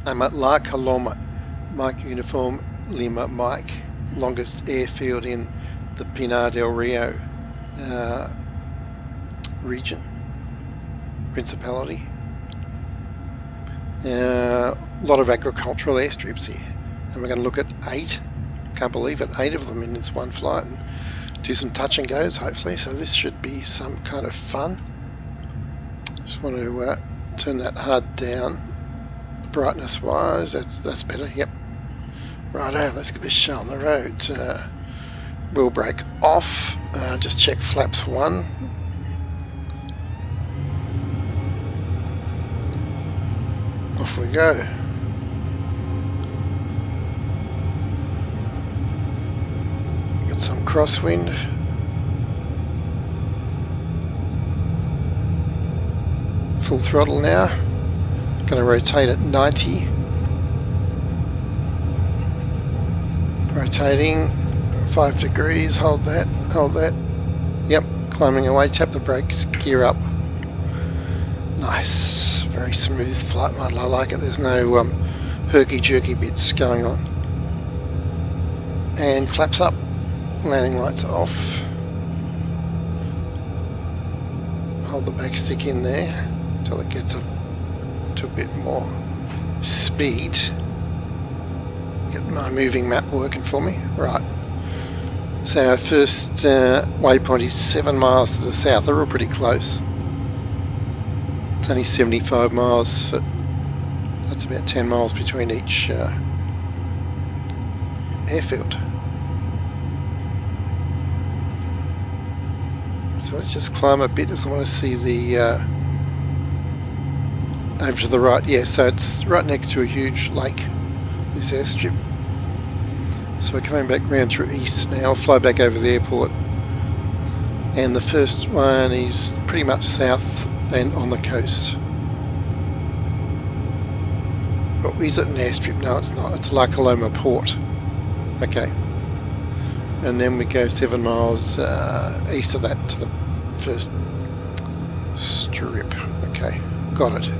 I'm at La Coloma, Mike Uniform Lima Mike, longest airfield in the Pinar del Rio region, principality. A lot of agricultural airstrips here, and we're going to look at 8. Can't believe it, 8 of them in this one flight, and do some touch and goes hopefully. So this should be some kind of fun. Just want to turn that HUD down, brightness wise. That's better. Yep. Righto, let's get this show on the road. Wheel brake off. Just check flaps 1. Off we go. Got some crosswind. Full throttle now. Going to rotate at 90. Rotating 5 degrees. Hold that. Hold that. Yep. Climbing away. Tap the brakes. Gear up. Nice. Very smooth flight model. I like it. There's no herky-jerky bits going on. And flaps up. Landing lights off. Hold the back stick in there until it gets up to a bit more speed. Get my moving map working for me. Right. So our first waypoint is 7 miles to the south. They're all pretty close. It's only 75 miles. So that's about 10 miles between each airfield. So let's just climb a bit as I want to see the over to the right. Yeah, so it's right next to a huge lake, this airstrip. So we're coming back round through east now. I'll fly back over the airport. And the first one is pretty much south and on the coast. But is it an airstrip? No, it's not. It's La Coloma Port. Okay. And then we go 7 miles east of that to the first strip. Okay, got it.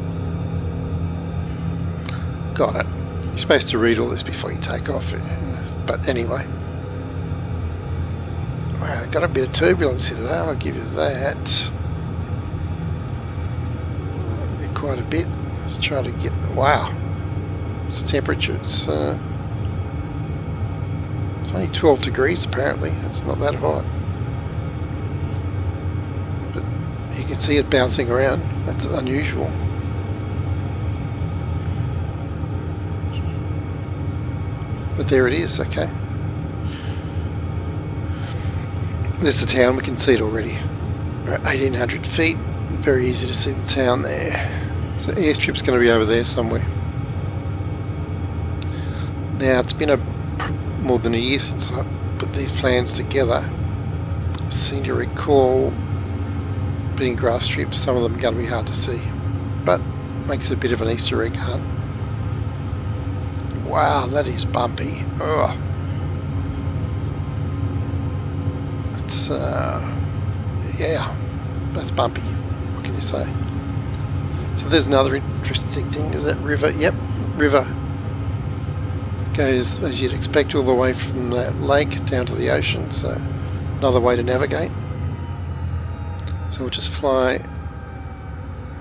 Got it. You're supposed to read all this before you take off. But anyway. Wow, got a bit of turbulence here today, I'll give you that. Quite a bit. Let's try to get the... Wow. It's the temperature. It's only 12 degrees apparently. It's not that hot. But you can see it bouncing around. That's unusual. But there it is, okay. There's the town, we can see it already. We're at 1800 feet. Very easy to see the town there. So airstrip's going to be over there somewhere. Now it's been more than a year since I put these plans together. I seem to recall being grass strips, some of them are going to be hard to see, but makes it a bit of an Easter egg hunt. Wow, that is bumpy. Ugh. It's yeah, that's bumpy. What can you say? So there's another interesting thing. Is that river? Yep, river goes, as you'd expect, all the way from that lake down to the ocean. So another way to navigate. So we'll just fly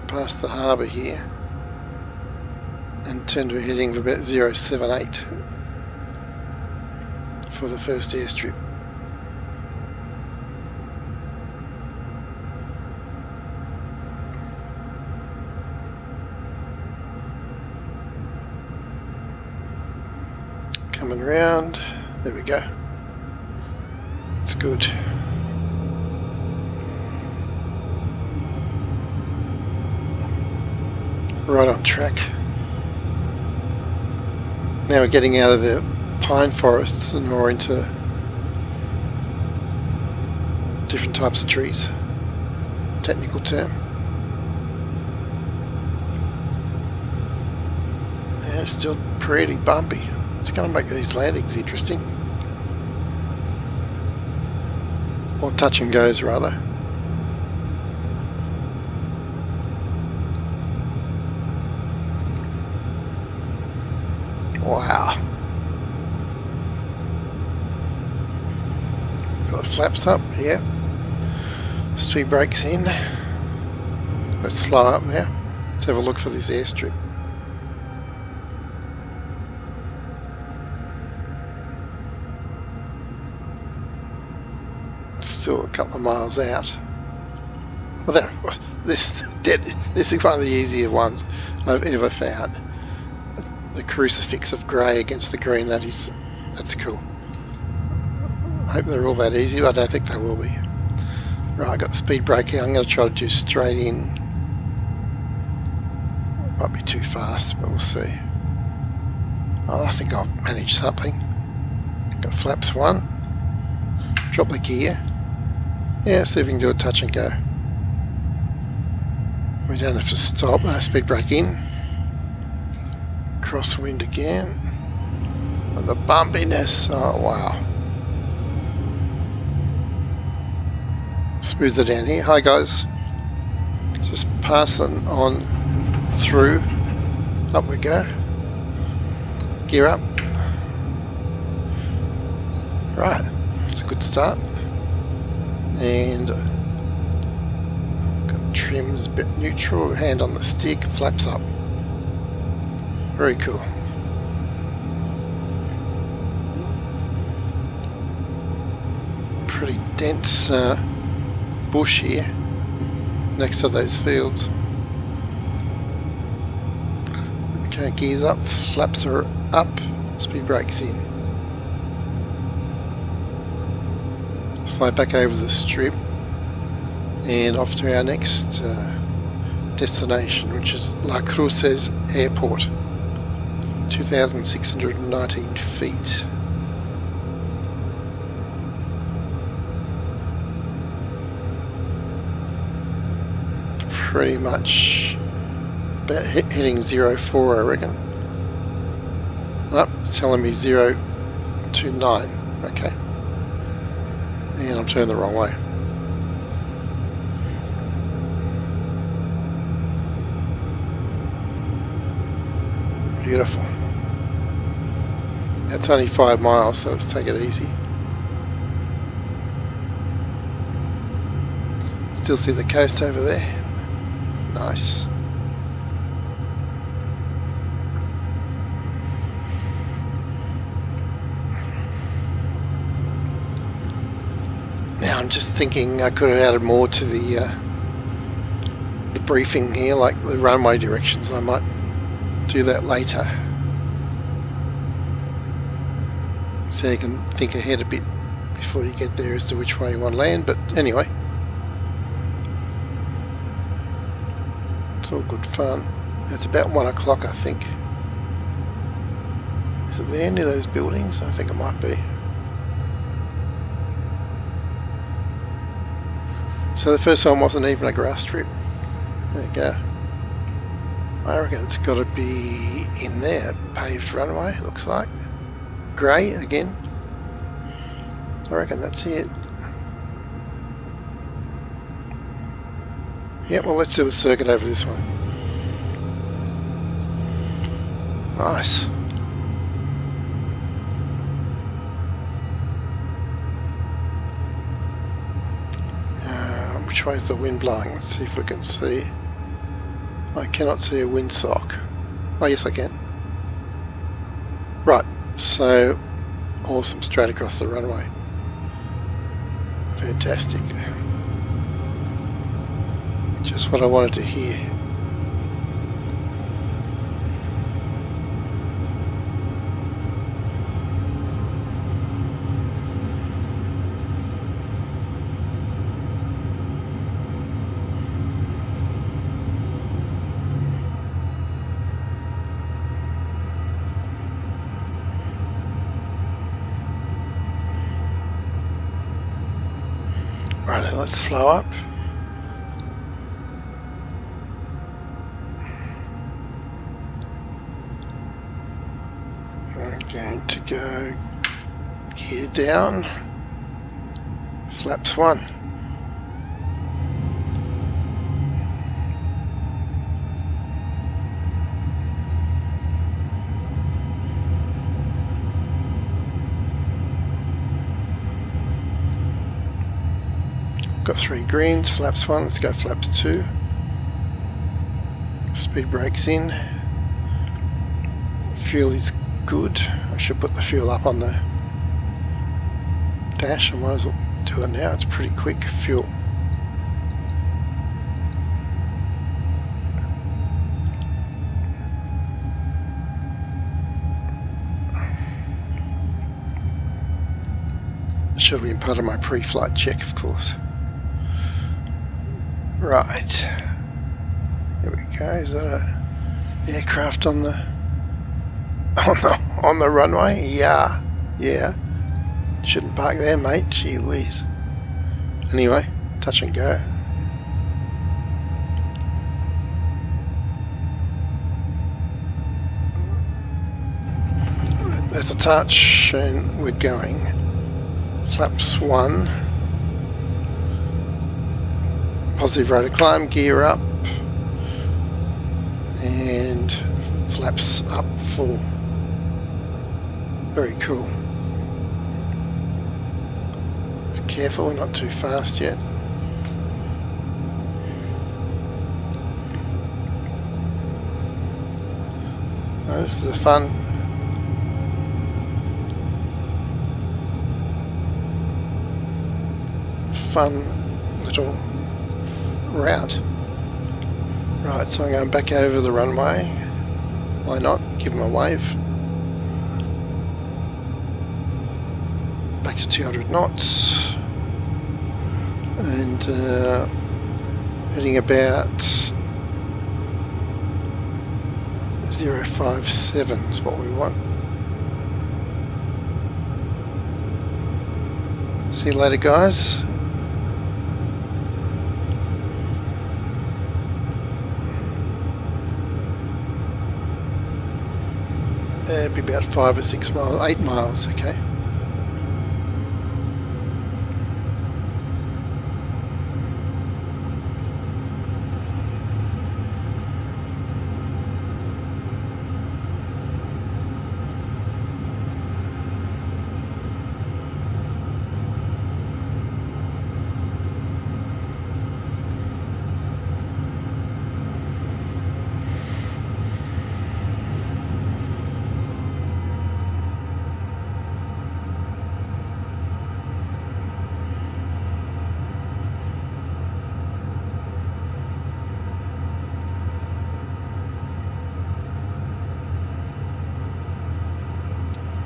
past the harbour here and turn to a heading of about 078 for the first airstrip. Coming round, there we go. It's good. Right on track. Now we're getting out of the pine forests and more into different types of trees. Technical term. Yeah, it's still pretty bumpy. It's going to make these landings interesting. Or touch and goes rather. Wow. Got the flaps up, yeah. Speed brakes in. Let's slow up now. Let's have a look for this airstrip. Still a couple of miles out. Well, there. This is one of the easier ones I've ever found. The crucifix of grey against the green. That's cool. I hope they're all that easy. I don't think they will be. Right, I got the speed brake here. I'm going to try to do straight in. Might be too fast, but we'll see. Oh, I think I'll manage something. Got flaps 1. Drop the gear. Yeah, see if we can do a touch and go. We don't have to stop. Speed brake in. Crosswind again. And the bumpiness. Oh, wow. Smoother down here. Hi, guys. Just passing on through. Up we go. Gear up. Right. It's a good start. And got trims a bit neutral. Hand on the stick. Flaps up. Very cool. Pretty dense bush here next to those fields. Okay, gears up, flaps are up, speed brakes in. Let's fly back over the strip and off to our next destination, which is La Cruces Airport, 2,619 feet. Pretty much about hitting 04, I reckon. Oh, it's telling me 029. Okay. And I'm turning the wrong way. Beautiful. It's only 5 miles, so let's take it easy. Still see the coast over there. Nice. Now I'm just thinking I could have added more to the briefing here, like the runway directions. I might do that later, so you can think ahead a bit before you get there as to which way you want to land. But anyway, it's all good fun. It's about 1 o'clock, I think. Is it the end of those buildings? I think it might be. So the first one wasn't even a grass strip. There you go. I reckon it's got to be in there. Paved runway, looks like. Grey again. I reckon that's it. Yeah, well, let's do a circuit over this one. Nice. Which way is the wind blowing? Let's see if we can see. I cannot see a windsock. Oh, yes, I can. Right, so awesome, straight across the runway. Fantastic. Just what I wanted to hear. Right, let's slow up. I'm going to go gear down, flaps 1. got 3 greens, flaps 1, let's go flaps 2. Speed brakes in. Fuel is good. I should put the fuel up on the dash. I might as well do it now, it's pretty quick. Fuel. Should have been part of my pre-flight check, of course. Right. Here we go. Is that a aircraft on the runway? Yeah. Shouldn't park there, mate. Gee whiz. Anyway, touch and go. There's a touch, and we're going. Flaps 1. Positive rate of climb, gear up. And flaps up full. Very cool. Careful, we're not too fast yet. Oh, this is a fun little route. Right, so I'm going back over the runway. Why not? Give them a wave. Back to 200 knots. And heading about 057 is what we want. See you later, guys. It'd be about 5 or 6 miles, 8 miles, okay.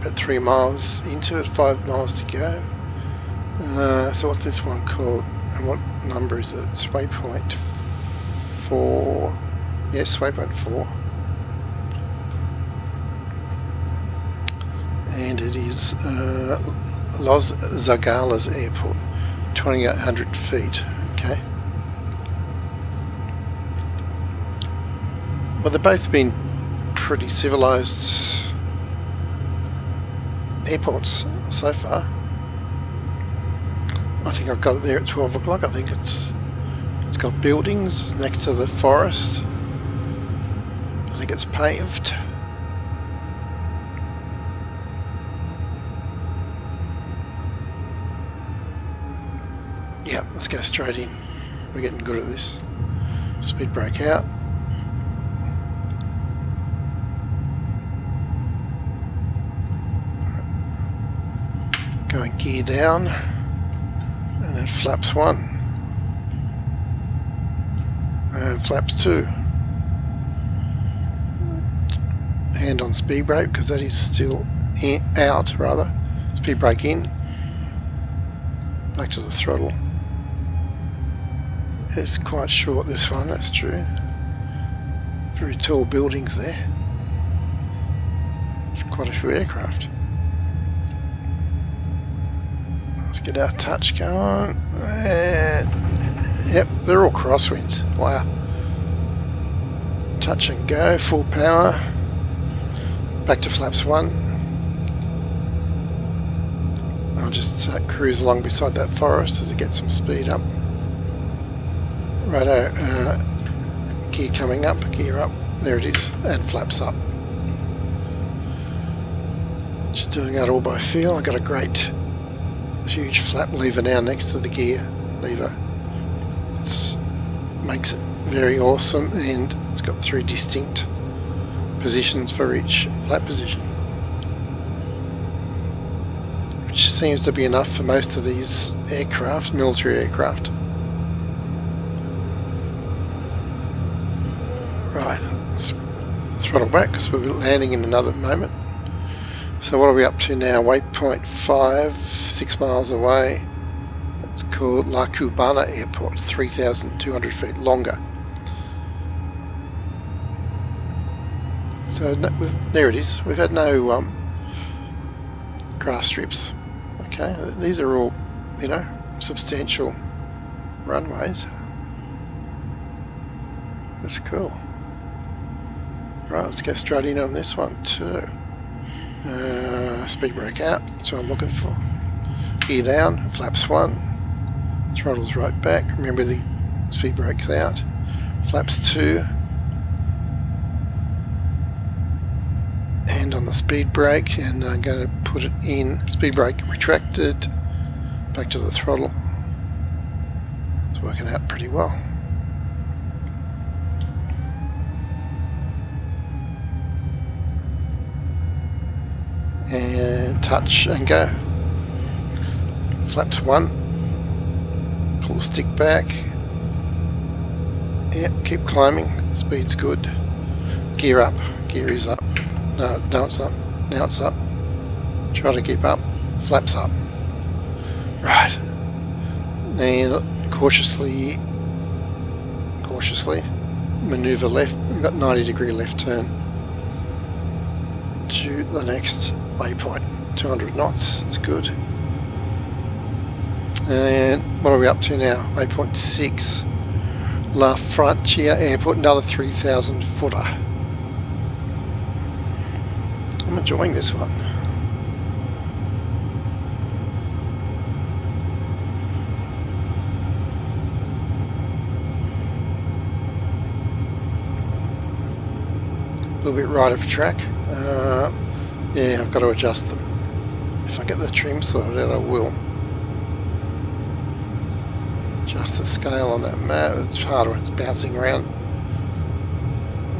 About 3 miles into it, 5 miles to go. So what's this one called? And what number is it? It's waypoint 4. Yes, waypoint 4. And it is Los Zagales Airport, 2,800 feet. Okay. Well, they've both been pretty civilized airports so far. I think I've got it there at 12 o'clock. I think it's got buildings next to the forest. I think it's paved. Yeah, let's go straight in. We're getting good at this. Speed brake out. Going gear down, and then flaps 1, and flaps 2. Hand on speed brake because that is still out, rather. Speed brake in, back to the throttle. It's quite short, this one, that's true. Very tall buildings there. There's quite a few aircraft. Let's get our touch going. And yep, they're all crosswinds. Wow. Touch and go, full power. Back to flaps 1. I'll just cruise along beside that forest as it gets some speed up. Righto, gear coming up, gear up. There it is, and flaps up. Just doing that all by feel. I got a great huge flap lever now next to the gear lever. That's makes it very awesome, and it's got 3 distinct positions for each flap position, which seems to be enough for most of these aircraft, military aircraft. Right, let's throttle back because we'll be landing in another moment. So what are we up to now? Waypoint 5, 6 miles away. It's called La Cubana Airport, 3,200 feet longer. So there it is. We've had no grass strips. Okay, these are all, you know, substantial runways. That's cool. Right, let's go straight in on this one too. Speed brake out, that's what I'm looking for. Gear down, flaps 1. Throttle's right back. Remember the speed brake's out. Flaps 2. Hand on the speed brake, and I'm going to put it in. Speed brake retracted. Back to the throttle. It's working out pretty well. And touch and go. Flaps 1. Pull the stick back. Yep, keep climbing. Speed's good. Gear up. Gear is up. No, it's not. Now it's up. Try to keep up. Flaps up. Right. And cautiously manoeuvre left. We've got 90-degree left turn to the next waypoint. 200 knots. It's good. And what are we up to now? Waypoint 6. La Frontier Airport, another 3,000 footer. I'm enjoying this one. A little bit right of track. Yeah, I've got to adjust them. If I get the trim sorted out, I will. Adjust the scale on that map. It's harder when it's bouncing around.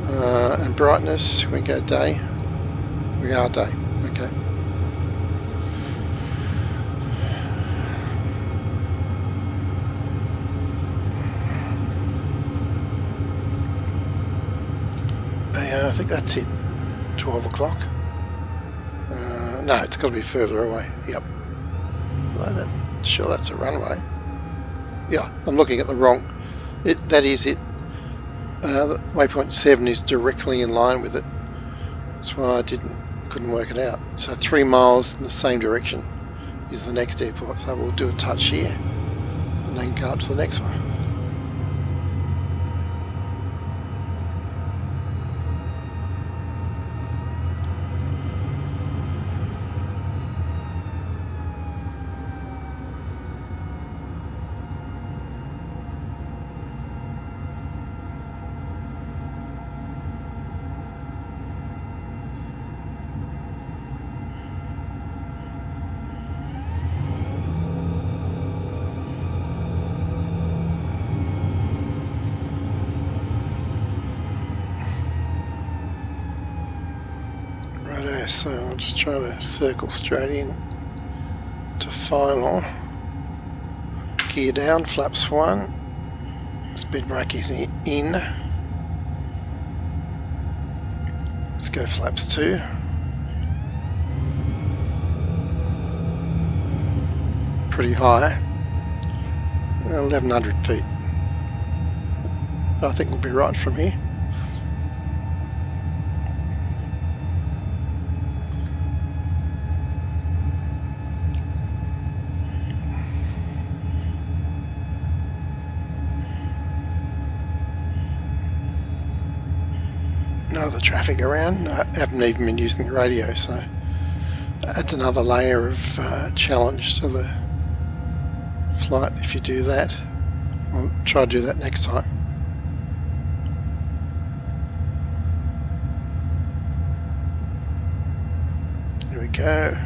And brightness, we go day. We are day. Okay. Yeah, I think that's it. 12 o'clock. No, it's got to be further away. Yep. Sure, that's a runway. Yeah, I'm looking at the wrong. That is it. Waypoint 7 is directly in line with it. That's why I couldn't work it out. So 3 miles in the same direction is the next airport. So we'll do a touch here and then go up to the next one. So I'll just try to circle straight in to final. Gear down, flaps 1. Speed brake is in. Let's go flaps 2. Pretty high. 1,100 feet. I think we'll be right from here. No other traffic around. I haven't even been using the radio, so adds another layer of challenge to the flight if you do that. I'll try to do that next time. Here we go.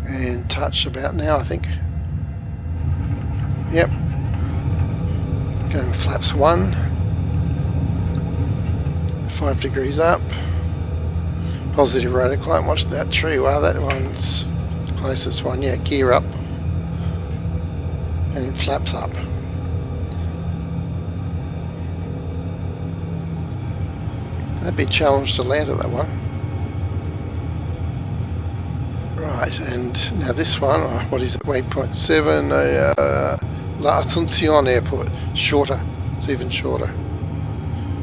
And touch about now, I think. Yep. Going flaps 1. 5 degrees up. Positive rate of climb. Watch that tree. Wow, that one's the closest one. Yeah, gear up. And flaps up. That'd be a challenge to land at that one. Right, and now this one, what is it, waypoint 7, La Asunción Airport, shorter, it's even shorter,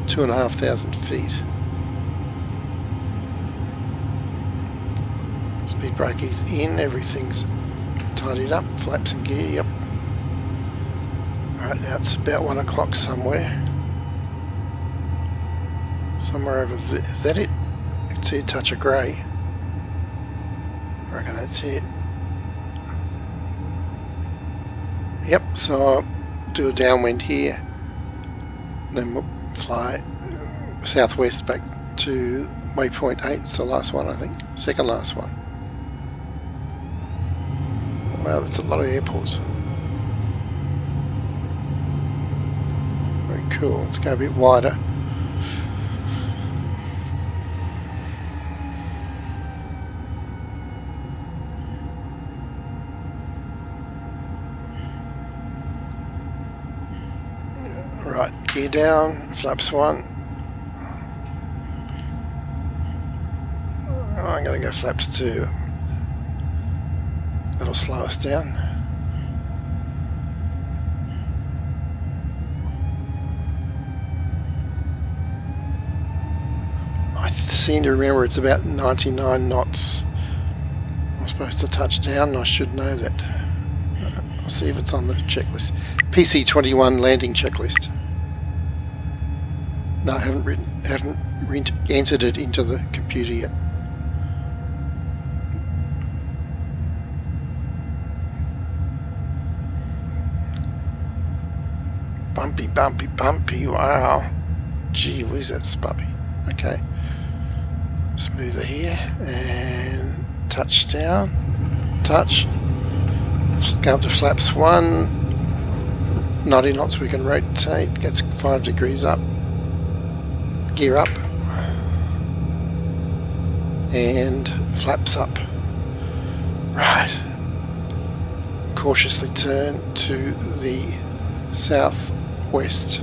2,500 feet. Speed brake is in, everything's tidied up, flaps and gear, yep. Right, now it's about 1 o'clock somewhere. Somewhere over there, is that it? You can see a touch of grey. I reckon that's it. Yep, so I'll do a downwind here, then we'll fly southwest back to waypoint 8, it's the last one I think, second last one. Wow, that's a lot of airports. Very cool, let's go a bit wider. Right, gear down, flaps 1. I'm going to go flaps 2. That'll slow us down. I seem to remember it's about 99 knots. I'm supposed to touch down, and I should know that. I'll see if it's on the checklist. PC-21 landing checklist. No, I haven't entered it into the computer yet. Bumpy, bumpy, bumpy, wow. Gee whiz, that's bumpy. Okay. Smoother here, and touch down. Touch. Go up to flaps 1. 90 knots we can rotate, gets 5 degrees up. Gear up. And flaps up. Right. Cautiously turn to the southwest.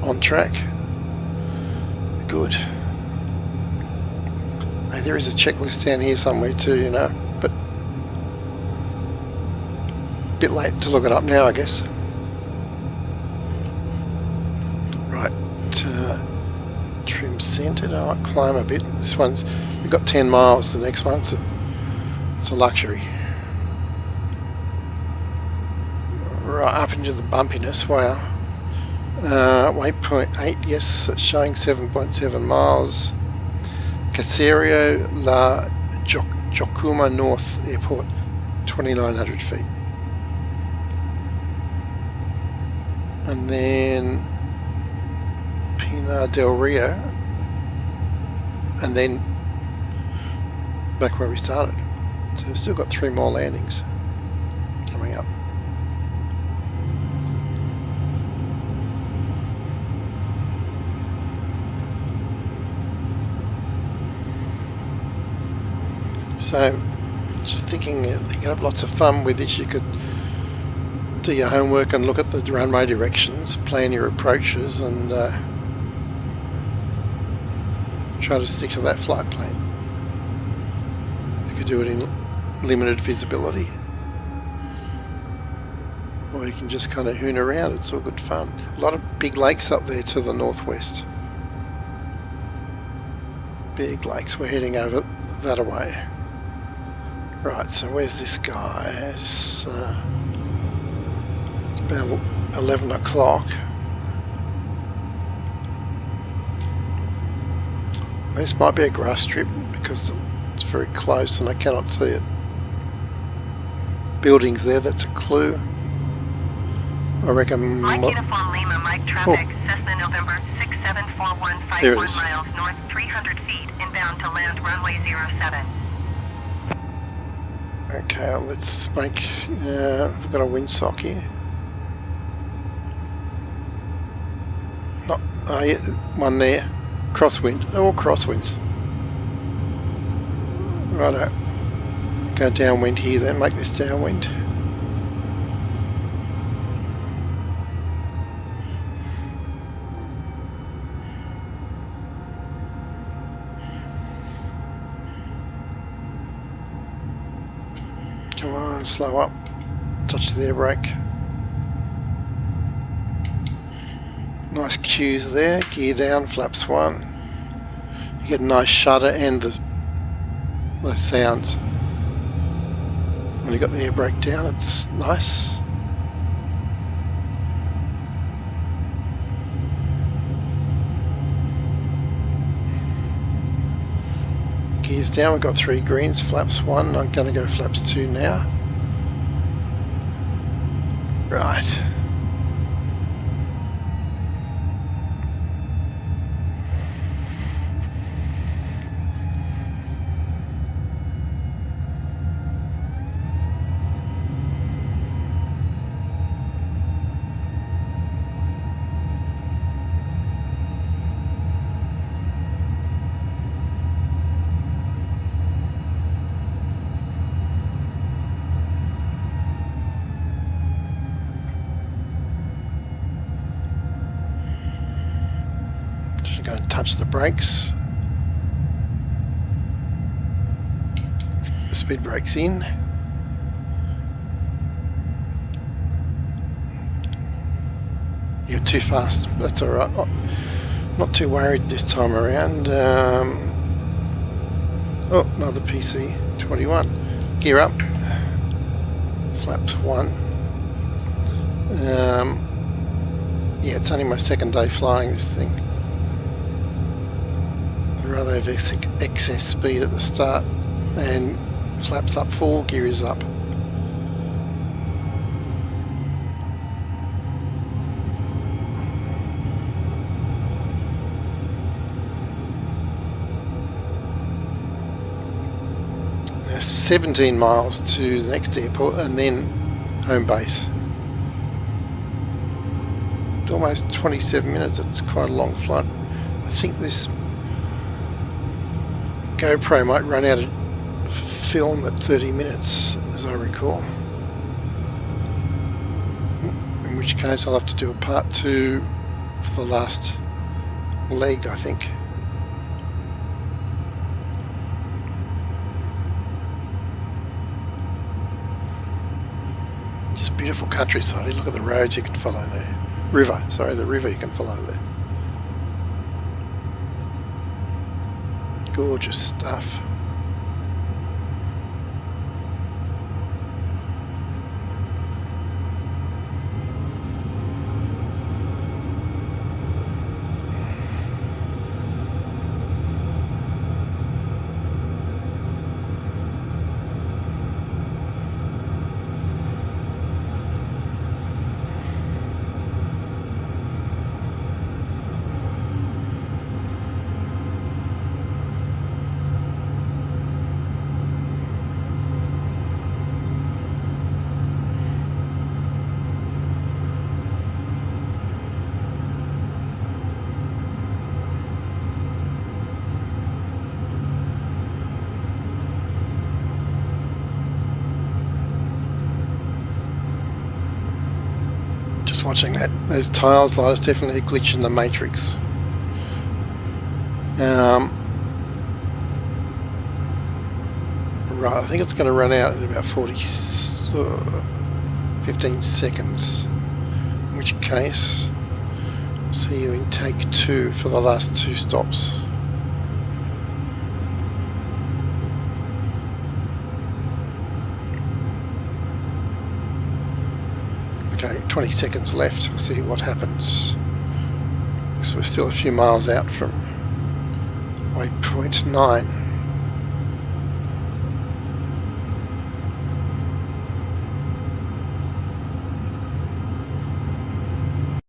On track. Good. Hey, there is a checklist down here somewhere too, you know, but a bit late to look it up now, I guess. Right, trim centered. I might climb a bit. This one's, we've got 10 miles. The next one's it's a luxury. Right, up into the bumpiness. Wow. Waypoint 8, yes, it's showing 7.7 miles. Caserio La Jocuma North Airport, 2,900 feet. And then Pinar del Rio, and then back where we started. So we've still got 3 more landings coming up. So, just thinking you could have lots of fun with this. You could do your homework and look at the runway directions, plan your approaches, and try to stick to that flight plan. You could do it in limited visibility, or you can just kind of hoon around. It's all good fun. A lot of big lakes up there to the northwest. Big lakes. We're heading over that away. Right, so where's this guy? It's about 11 o'clock. This might be a grass strip because it's very close and I cannot see it. Buildings there, that's a clue. I reckon... Mike Uniform Lima, Mike traffic, Cessna November 674151 miles north, 300 feet, inbound to land runway 07. Okay, let's make, we've got a windsock here. Not, oh yeah, one there. Crosswind, all crosswinds. Righto. Go downwind here then, make this downwind. Come on, slow up. Touch the air brake. Nice cues there. Gear down, flaps 1. You get a nice shudder and those sounds. When you got the air brake down, it's nice. Gears down, we've got 3 greens, flaps 1. I'm going to go flaps 2 now. Right. Just going to touch the brakes. Speed brakes in. You're too fast. That's all right. Not too worried this time around. Oh, another PC-21. Gear up. Flaps 1. Yeah, it's only my second day flying this thing. I'd rather have excess speed at the start. And flaps up 4, gear is up. Now 17 miles to the next airport and then home base. It's almost 27 minutes, it's quite a long flight. I think this GoPro might run out of film at 30 minutes, as I recall. In which case I'll have to do a part 2 for the last leg, I think. Just beautiful countryside. Look at the roads you can follow there. River, sorry, the river you can follow there. Gorgeous stuff. Just watching that, those tiles, there's definitely a glitch in the matrix. Right, I think it's going to run out in about 15 seconds. In which case, I'll see you in take 2 for the last 2 stops. Okay, 20 seconds left. We'll see what happens. So we're still a few miles out from waypoint 9.